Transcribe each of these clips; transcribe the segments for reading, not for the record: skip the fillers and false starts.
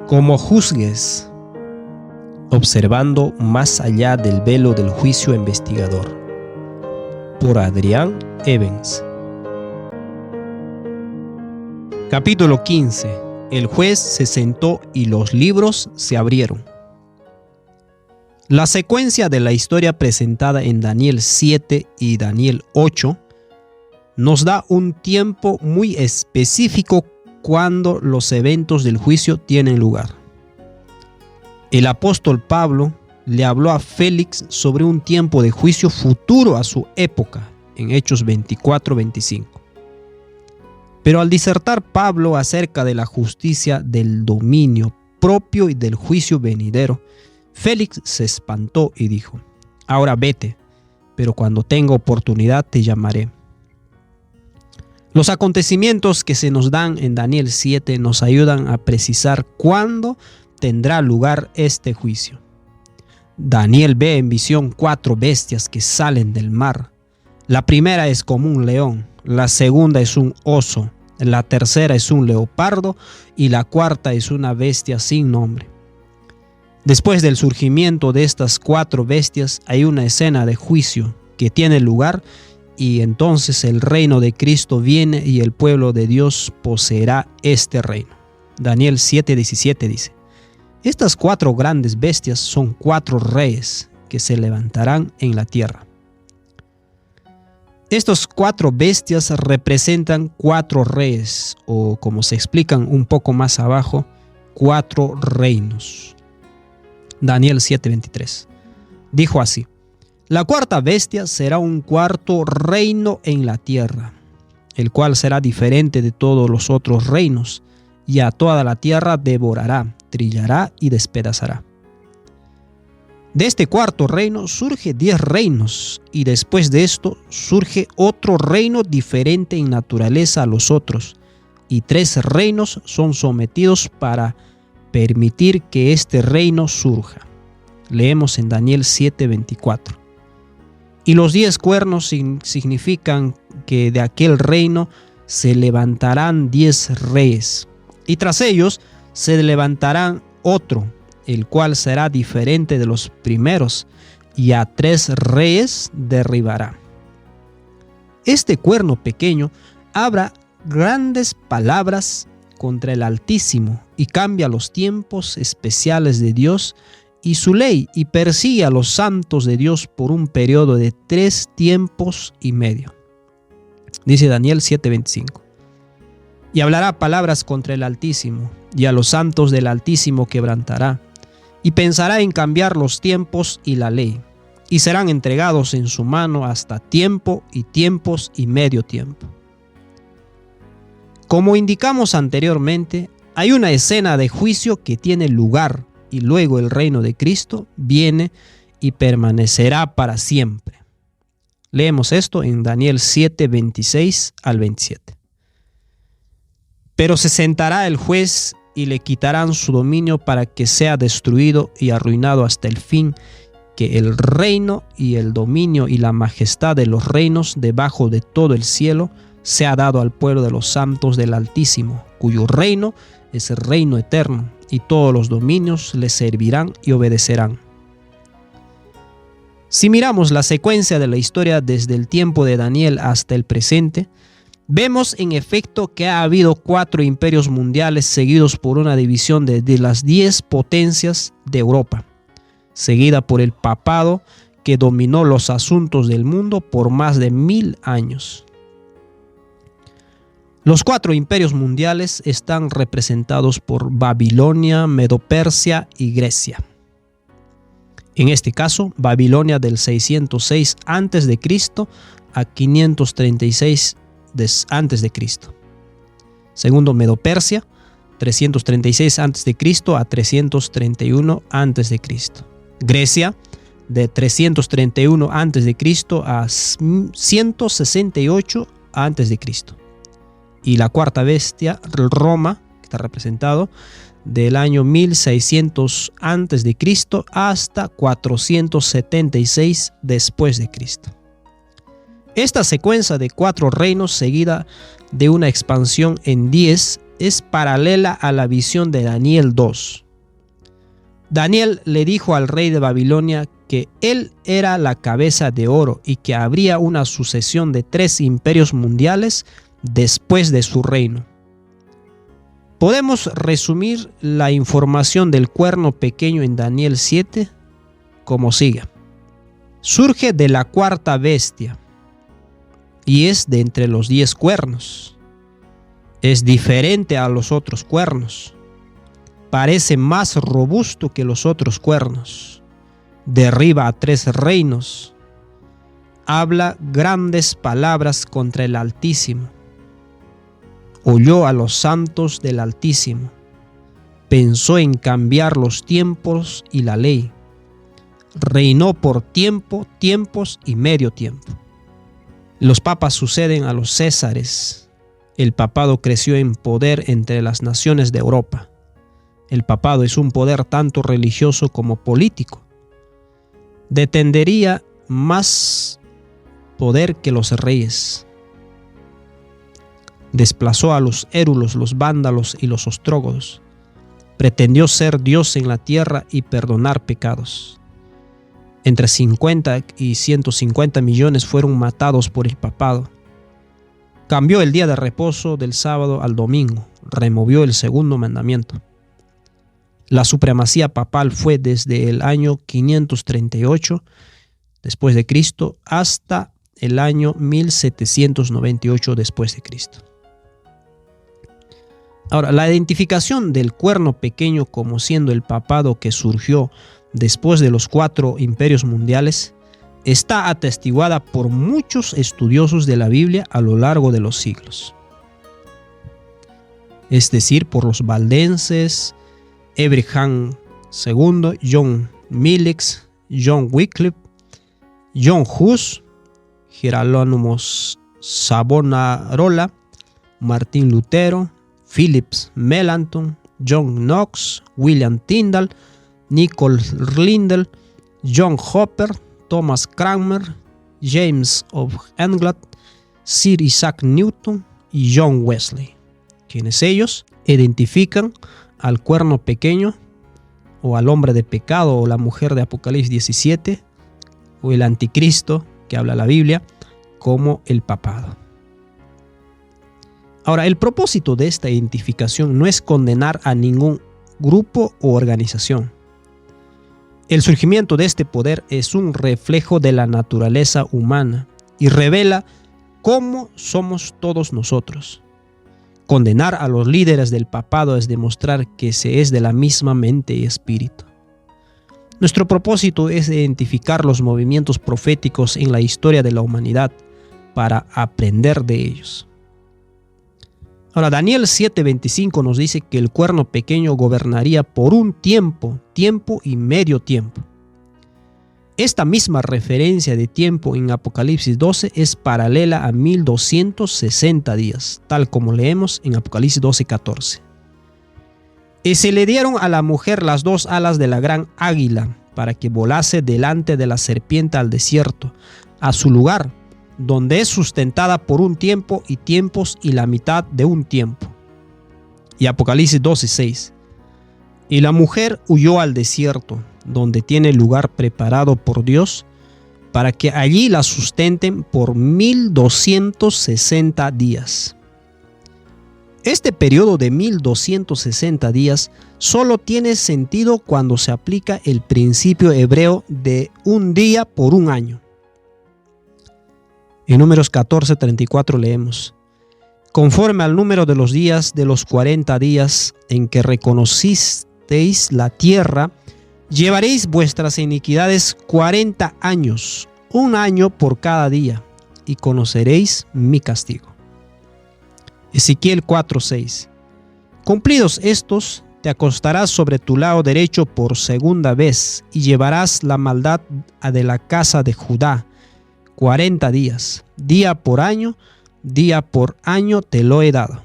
Como juzgues, observando más allá del velo del juicio investigador. Por Adrián Evans. Capítulo 15. El juez se sentó y los libros se abrieron. La secuencia de la historia presentada en Daniel 7 y Daniel 8 nos da un tiempo muy específico cuando los eventos del juicio tienen lugar. El apóstol Pablo le habló a Félix sobre un tiempo de juicio futuro a su época, en Hechos 24-25. Pero al disertar Pablo acerca de la justicia del dominio propio y del juicio venidero, Félix se espantó y dijo: «Ahora vete, pero cuando tenga oportunidad te llamaré». Los acontecimientos que se nos dan en Daniel 7 nos ayudan a precisar cuándo tendrá lugar este juicio. Daniel ve en visión 4 bestias que salen del mar. La primera es como un león, la segunda es un oso, la tercera es un leopardo y la cuarta es una bestia sin nombre. Después del surgimiento de estas 4 bestias hay una escena de juicio que tiene lugar, y entonces el reino de Cristo viene y el pueblo de Dios poseerá este reino. Daniel 7:17 dice: «Estas 4 grandes bestias son 4 reyes que se levantarán en la tierra». Estos 4 bestias representan 4 reyes, o como se explican un poco más abajo, 4 reinos. Daniel 7:23 dijo así: «La cuarta bestia será un cuarto reino en la tierra, el cual será diferente de todos los otros reinos, y a toda la tierra devorará, trillará y despedazará». De este cuarto reino surge 10 reinos, y después de esto surge otro reino diferente en naturaleza a los otros, y 3 reinos son sometidos para permitir que este reino surja. Leemos en Daniel 7:24. Y los 10 cuernos significan que de aquel reino se levantarán 10 reyes, y tras ellos se levantarán otro, el cual será diferente de los primeros, y a 3 reyes derribará. Este cuerno pequeño habla grandes palabras contra el Altísimo y cambia los tiempos especiales de Dios y su ley, y persigue a los santos de Dios por un periodo de 3 tiempos y medio. Dice Daniel 7:25. «Y hablará palabras contra el Altísimo, y a los santos del Altísimo quebrantará, y pensará en cambiar los tiempos y la ley, y serán entregados en su mano hasta tiempo y tiempos y medio tiempo». Como indicamos anteriormente, hay una escena de juicio que tiene lugar, y luego el reino de Cristo viene y permanecerá para siempre. Leemos esto en Daniel 7:26 al 27. «Pero se sentará el juez y le quitarán su dominio para que sea destruido y arruinado hasta el fin, que el reino y el dominio y la majestad de los reinos debajo de todo el cielo sea dado al pueblo de los santos del Altísimo, cuyo reino es el reino eterno, y todos los dominios le servirán y obedecerán». Si miramos la secuencia de la historia desde el tiempo de Daniel hasta el presente, vemos en efecto que ha habido 4 imperios mundiales seguidos por una división de las 10 potencias de Europa, seguida por el papado que dominó los asuntos del mundo por más de 1000 años. Los 4 imperios mundiales están representados por Babilonia, Medo-Persia y Grecia. En este caso, Babilonia del 606 a.C. a 536 a.C. Segundo, Medo-Persia, 336 a.C. a 331 a.C. Grecia, de 331 a.C. a 168 a.C. Y la cuarta bestia, Roma, que está representado, del año 1600 a.C. hasta 476 después de Cristo. Esta secuencia de 4 reinos seguida de una expansión en 10 es paralela a la visión de Daniel 2. Daniel le dijo al rey de Babilonia que él era la cabeza de oro y que habría una sucesión de 3 imperios mundiales después de su reino. Podemos resumir la información del cuerno pequeño en Daniel 7 como sigue. Surge de la 4ª bestia y es de entre los 10 cuernos. Es diferente a los otros cuernos. Parece más robusto que los otros cuernos. Derriba a 3 reinos. Habla grandes palabras contra el Altísimo. Oyó a los santos del Altísimo. Pensó en cambiar los tiempos y la ley. Reinó por tiempo, tiempos y medio tiempo. Los papas suceden a los césares. El papado creció en poder entre las naciones de Europa. El papado es un poder tanto religioso como político. Detendría más poder que los reyes. Desplazó a los érulos, los vándalos y los ostrógodos. Pretendió ser Dios en la tierra y perdonar pecados. Entre 50 y 150 millones fueron matados por el papado. Cambió el día de reposo del sábado al domingo. Removió el 2.º mandamiento. La supremacía papal fue desde el año 538 después de Cristo hasta el año 1798 después de Cristo. Ahora, la identificación del cuerno pequeño como siendo el papado que surgió después de los 4 imperios mundiales está atestiguada por muchos estudiosos de la Biblia a lo largo de los siglos. Es decir, por los valdenses, Abraham II, John Mills, John Wycliffe, John Hus, Girolamo Savonarola, Martín Lutero, Phillips Melanchthon, John Knox, William Tyndale, Nicholas Lindell, John Hopper, Thomas Cranmer, James of England, Sir Isaac Newton y John Wesley, quienes ellos identifican al cuerno pequeño o al hombre de pecado o la mujer de Apocalipsis 17 o el anticristo que habla la Biblia como el papado. Ahora, el propósito de esta identificación no es condenar a ningún grupo o organización. El surgimiento de este poder es un reflejo de la naturaleza humana y revela cómo somos todos nosotros. Condenar a los líderes del papado es demostrar que se es de la misma mente y espíritu. Nuestro propósito es identificar los movimientos proféticos en la historia de la humanidad para aprender de ellos. Ahora, Daniel 7:25 nos dice que el cuerno pequeño gobernaría por un tiempo, tiempo y medio tiempo. Esta misma referencia de tiempo en Apocalipsis 12 es paralela a 1260 días, tal como leemos en Apocalipsis 12:14. Y se le dieron a la mujer las 2 alas de la gran águila para que volase delante de la serpiente al desierto, a su lugar, donde es sustentada por un tiempo y tiempos y la mitad de un tiempo. Y Apocalipsis 12:6. Y la mujer huyó al desierto, donde tiene lugar preparado por Dios, para que allí la sustenten por 1260 días. Este periodo de 1260 días solo tiene sentido cuando se aplica el principio hebreo de un día por un año. En Números 14:34 leemos: conforme al número de los días de los 40 días en que reconocisteis la tierra, llevaréis vuestras iniquidades 40 años, un año por cada día, y conoceréis mi castigo. Ezequiel 4:6. Cumplidos estos, te acostarás sobre tu lado derecho por segunda vez, y llevarás la maldad de la casa de Judá 40 días, día por año te lo he dado.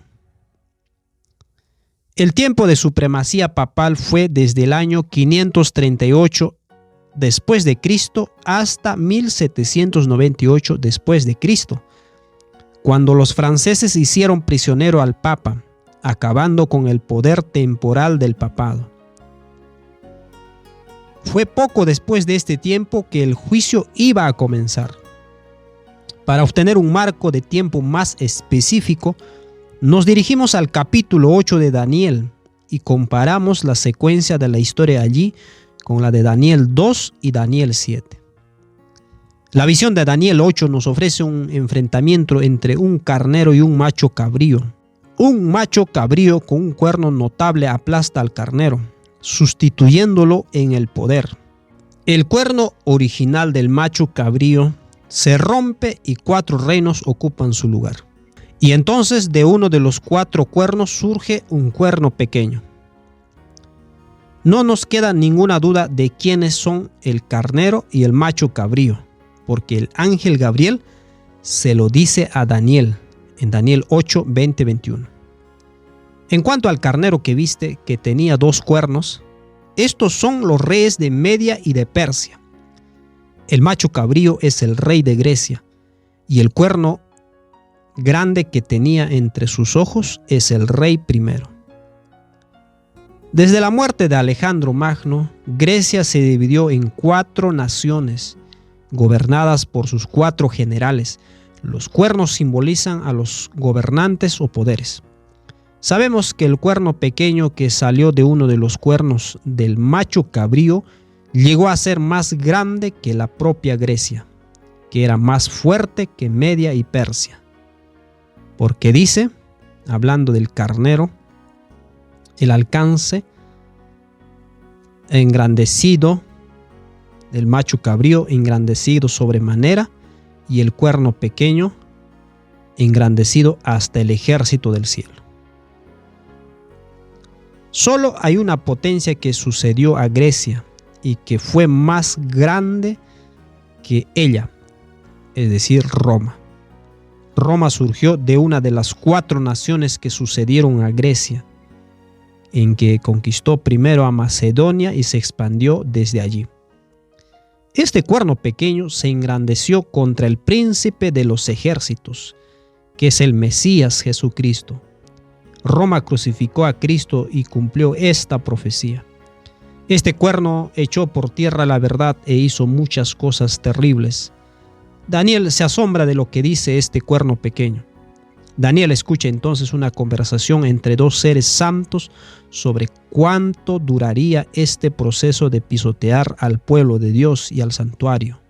El tiempo de supremacía papal fue desde el año 538 después de Cristo hasta 1798 después de Cristo, cuando los franceses hicieron prisionero al Papa, acabando con el poder temporal del papado. Fue poco después de este tiempo que el juicio iba a comenzar. Para obtener un marco de tiempo más específico, nos dirigimos al capítulo 8 de Daniel y comparamos la secuencia de la historia allí con la de Daniel 2 y Daniel 7. La visión de Daniel 8 nos ofrece un enfrentamiento entre un carnero y un macho cabrío. Un macho cabrío con un cuerno notable aplasta al carnero, sustituyéndolo en el poder. El cuerno original del macho cabrío se rompe y 4 reinos ocupan su lugar. Y entonces de uno de los 4 cuernos surge un cuerno pequeño. No nos queda ninguna duda de quiénes son el carnero y el macho cabrío, porque el ángel Gabriel se lo dice a Daniel en Daniel 8, 20, 21. En cuanto al carnero que viste, que tenía 2 cuernos, estos son los reyes de Media y de Persia. El macho cabrío es el rey de Grecia, y el cuerno grande que tenía entre sus ojos es el rey primero. Desde la muerte de Alejandro Magno, Grecia se dividió en 4 naciones, gobernadas por sus 4 generales. Los cuernos simbolizan a los gobernantes o poderes. Sabemos que el cuerno pequeño que salió de uno de los cuernos del macho cabrío llegó a ser más grande que la propia Grecia, que era más fuerte que Media y Persia. Porque dice, hablando del carnero, el alcance engrandecido del macho cabrío, engrandecido sobremanera, y el cuerno pequeño, engrandecido hasta el ejército del cielo. Solo hay una potencia que sucedió a Grecia y que fue más grande que ella, es decir, Roma. Roma surgió de una de las 4 naciones que sucedieron a Grecia, en que conquistó primero a Macedonia y se expandió desde allí. Este cuerno pequeño se engrandeció contra el príncipe de los ejércitos, que es el Mesías Jesucristo. Roma crucificó a Cristo y cumplió esta profecía. Este cuerno echó por tierra la verdad e hizo muchas cosas terribles. Daniel se asombra de lo que dice este cuerno pequeño. Daniel escucha entonces una conversación entre 2 seres santos sobre cuánto duraría este proceso de pisotear al pueblo de Dios y al santuario.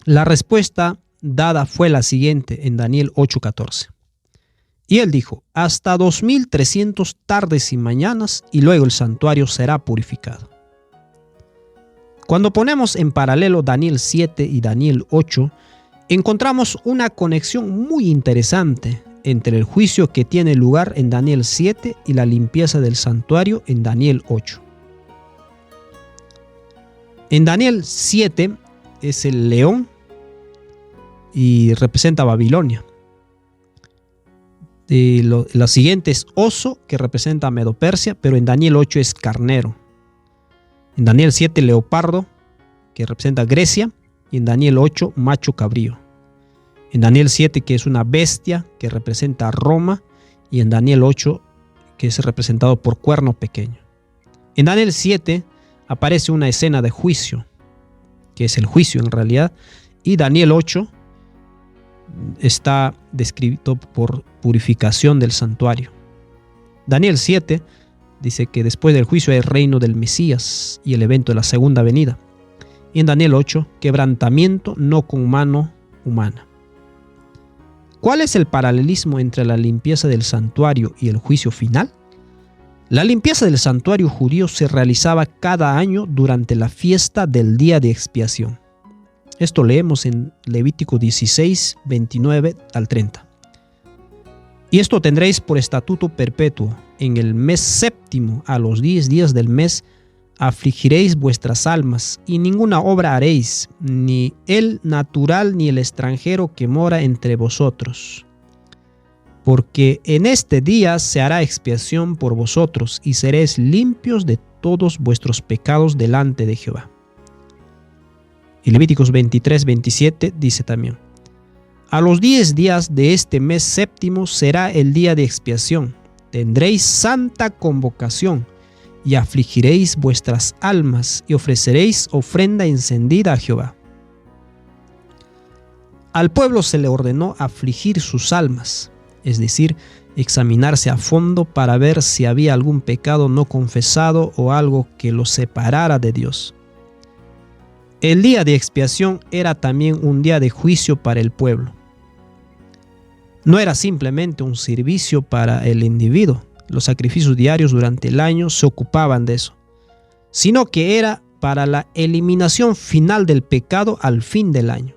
La respuesta dada fue la siguiente en Daniel 8:14. Y él dijo, hasta 2300 tardes y mañanas, y luego el santuario será purificado. Cuando ponemos en paralelo Daniel 7 y Daniel 8, encontramos una conexión muy interesante entre el juicio que tiene lugar en Daniel 7 y la limpieza del santuario en Daniel 8. En Daniel 7 es el león y representa a Babilonia. La siguiente es oso, que representa a Medo-Persia, pero en Daniel 8 es carnero. En Daniel 7 leopardo, que representa a Grecia, y en Daniel 8 macho cabrío. En Daniel 7, que es una bestia, que representa a Roma, y en Daniel 8, que es representado por cuerno pequeño. En Daniel 7 aparece una escena de juicio, que es el juicio en realidad, y Daniel 8 está descrito por purificación del santuario. Daniel 7 dice que después del juicio hay el reino del Mesías y el evento de la segunda venida. Y en Daniel 8, quebrantamiento no con mano humana. ¿Cuál es el paralelismo entre la limpieza del santuario y el juicio final? La limpieza del santuario judío se realizaba cada año durante la fiesta del día de expiación. Esto leemos en Levítico 16, 29 al 30. Y esto tendréis por estatuto perpetuo. En el mes séptimo, a los 10 días del mes, afligiréis vuestras almas, y ninguna obra haréis, ni el natural ni el extranjero que mora entre vosotros. Porque en este día se hará expiación por vosotros, y seréis limpios de todos vuestros pecados delante de Jehová. Y Levíticos 23, 27 dice también: a los 10 días de este mes séptimo será el día de expiación. tendréis santa convocación y afligiréis vuestras almas y ofreceréis ofrenda encendida a Jehová. Al pueblo se le ordenó afligir sus almas, es decir, examinarse a fondo para ver si había algún pecado no confesado o algo que los separara de Dios. El día de expiación era también un día de juicio para el pueblo. No era simplemente un servicio para el individuo, los sacrificios diarios durante el año se ocupaban de eso, sino que era para la eliminación final del pecado al fin del año.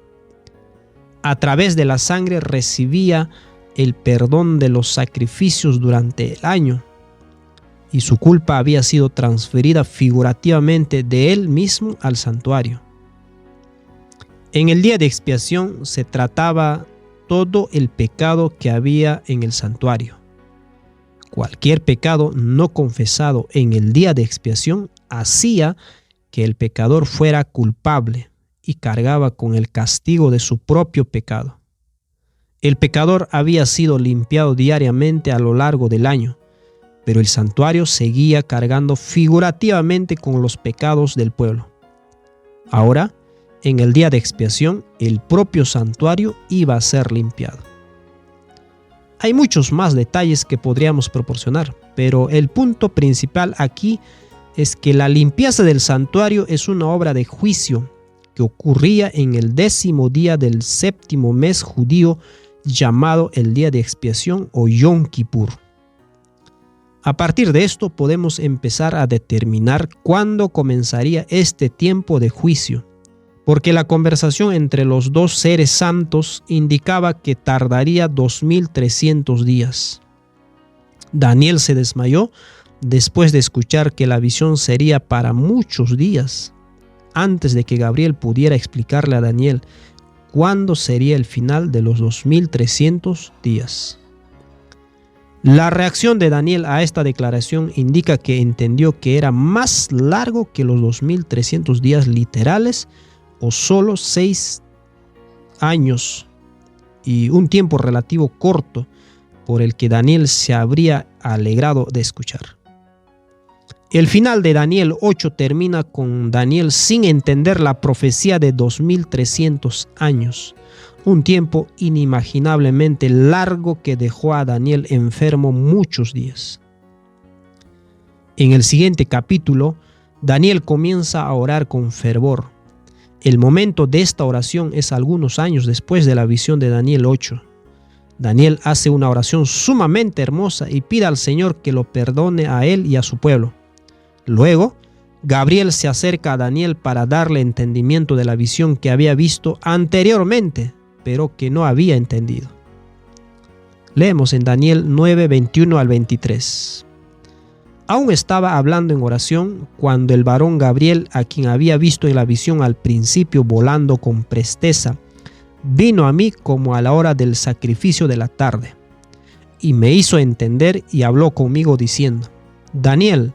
A través de la sangre recibía el perdón de los sacrificios durante el año y su culpa había sido transferida figurativamente de él mismo al santuario. En el día de expiación se trataba todo el pecado que había en el santuario. Cualquier pecado no confesado en el día de expiación hacía que el pecador fuera culpable y cargaba con el castigo de su propio pecado. El pecador había sido limpiado diariamente a lo largo del año, pero el santuario seguía cargando figurativamente con los pecados del pueblo. Ahora, en el día de expiación, el propio santuario iba a ser limpiado. Hay muchos más detalles que podríamos proporcionar, pero el punto principal aquí es que la limpieza del santuario es una obra de juicio que ocurría en el 10º día del 7º mes judío llamado el día de expiación o Yom Kippur. A partir de esto podemos empezar a determinar cuándo comenzaría este tiempo de juicio, porque la conversación entre los dos seres santos indicaba que tardaría 2300 días. Daniel se desmayó después de escuchar que la visión sería para muchos días, antes de que Gabriel pudiera explicarle a Daniel cuándo sería el final de los 2300 días. La reacción de Daniel a esta declaración indica que entendió que era más largo que los 2300 días literales o solo 6 años y un tiempo relativo corto por el que Daniel se habría alegrado de escuchar. El final de Daniel 8 termina con Daniel sin entender la profecía de 2300 años, un tiempo inimaginablemente largo que dejó a Daniel enfermo muchos días. En el siguiente capítulo, Daniel comienza a orar con fervor. El momento de esta oración es algunos años después de la visión de Daniel 8. Daniel hace una oración sumamente hermosa y pide al Señor que lo perdone a él y a su pueblo. Luego, Gabriel se acerca a Daniel para darle entendimiento de la visión que había visto anteriormente, pero que no había entendido. Leemos en Daniel 9, 21 al 23. Aún estaba hablando en oración cuando el varón Gabriel, a quien había visto en la visión al principio volando con presteza, vino a mí como a la hora del sacrificio de la tarde, y me hizo entender y habló conmigo diciendo: Daniel,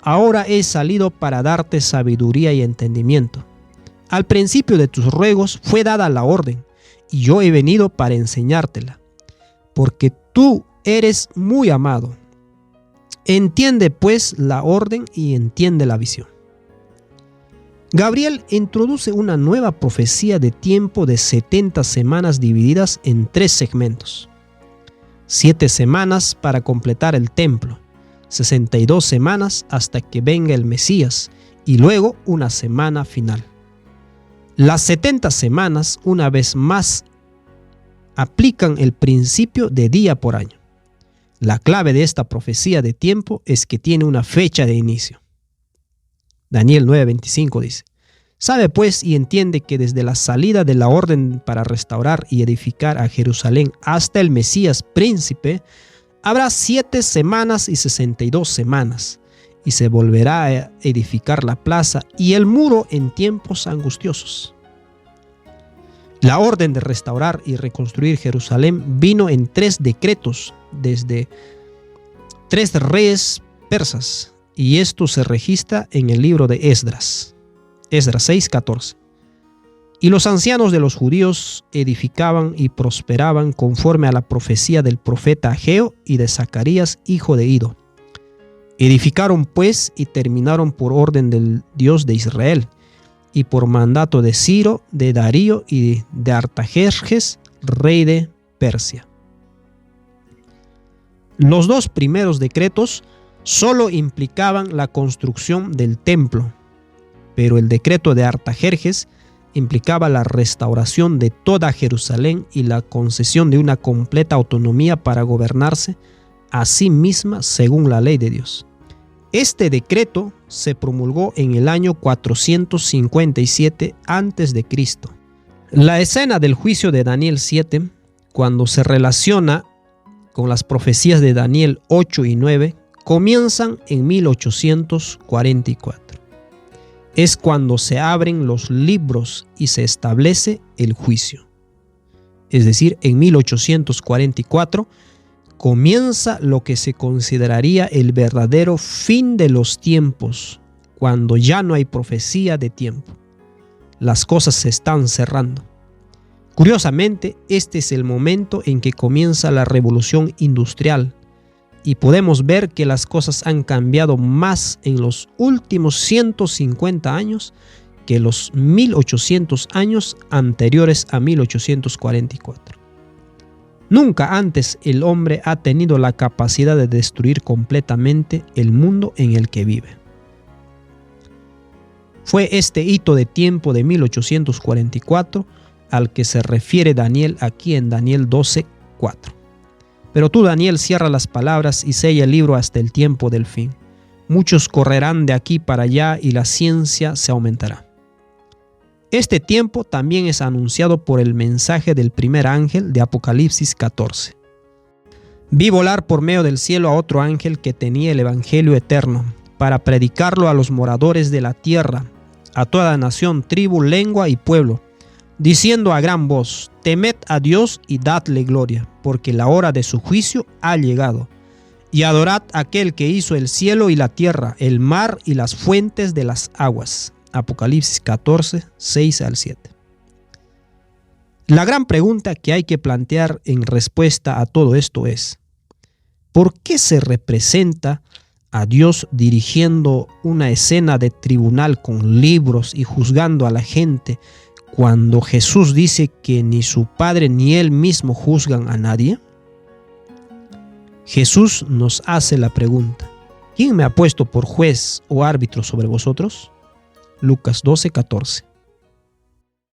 ahora he salido para darte sabiduría y entendimiento. Al principio de tus ruegos fue dada la orden, y yo he venido para enseñártela, porque tú eres muy amado. Entiende pues la orden y entiende la visión. Gabriel introduce una nueva profecía de tiempo de 70 semanas divididas en 3 segmentos. 7 semanas para completar el templo, 62 semanas hasta que venga el Mesías y luego una semana final. Las 70 semanas, una vez más, aplican el principio de día por año. La clave de esta profecía de tiempo es que tiene una fecha de inicio. Daniel 9:25 dice: Sabe pues y entiende que desde la salida de la orden para restaurar y edificar a Jerusalén hasta el Mesías príncipe, habrá 7 semanas y 62 semanas, y se volverá a edificar la plaza y el muro en tiempos angustiosos. La orden de restaurar y reconstruir Jerusalén vino en 3 decretos desde 3 reyes persas, y esto se registra en el libro de Esdras. Esdras 6:14. Y los ancianos de los judíos edificaban y prosperaban conforme a la profecía del profeta Ageo y de Zacarías, hijo de Ido. Edificaron pues y terminaron por orden del Dios de Israel, y por mandato de Ciro, de Darío y de Artajerjes, rey de Persia. Los dos primeros decretos solo implicaban la construcción del templo, pero el decreto de Artajerjes implicaba la restauración de toda Jerusalén y la concesión de una completa autonomía para gobernarse a sí misma según la ley de Dios. Este decreto se promulgó en el año 457 a.C. La escena del juicio de Daniel 7, cuando se relaciona con las profecías de Daniel 8 y 9, comienzan en 1844. Es cuando se abren los libros y se establece el juicio. Es decir, en 1844 comienza lo que se consideraría el verdadero fin de los tiempos, cuando ya no hay profecía de tiempo. Las cosas se están cerrando. Curiosamente, este es el momento en que comienza la revolución industrial, y podemos ver que las cosas han cambiado más en los últimos 150 años que los 1800 años anteriores a 1844. Nunca antes el hombre ha tenido la capacidad de destruir completamente el mundo en el que vive. Fue este hito de tiempo de 1844 al que se refiere Daniel aquí en Daniel 12:4. Pero tú, Daniel, cierra las palabras y sella el libro hasta el tiempo del fin. Muchos correrán de aquí para allá y la ciencia se aumentará. Este tiempo también es anunciado por el mensaje del primer ángel de Apocalipsis 14. Vi volar por medio del cielo a otro ángel que tenía el evangelio eterno, para predicarlo a los moradores de la tierra, a toda nación, tribu, lengua y pueblo, diciendo a gran voz: temed a Dios y dadle gloria, porque la hora de su juicio ha llegado. Y adorad a aquel que hizo el cielo y la tierra, el mar y las fuentes de las aguas. Apocalipsis 14, 6 al 7. La gran pregunta que hay que plantear en respuesta a todo esto es: ¿por qué se representa a Dios dirigiendo una escena de tribunal con libros y juzgando a la gente, cuando Jesús dice que ni su Padre ni Él mismo juzgan a nadie? Jesús nos hace la pregunta: ¿quién me ha puesto por juez o árbitro sobre vosotros? Lucas 12:14.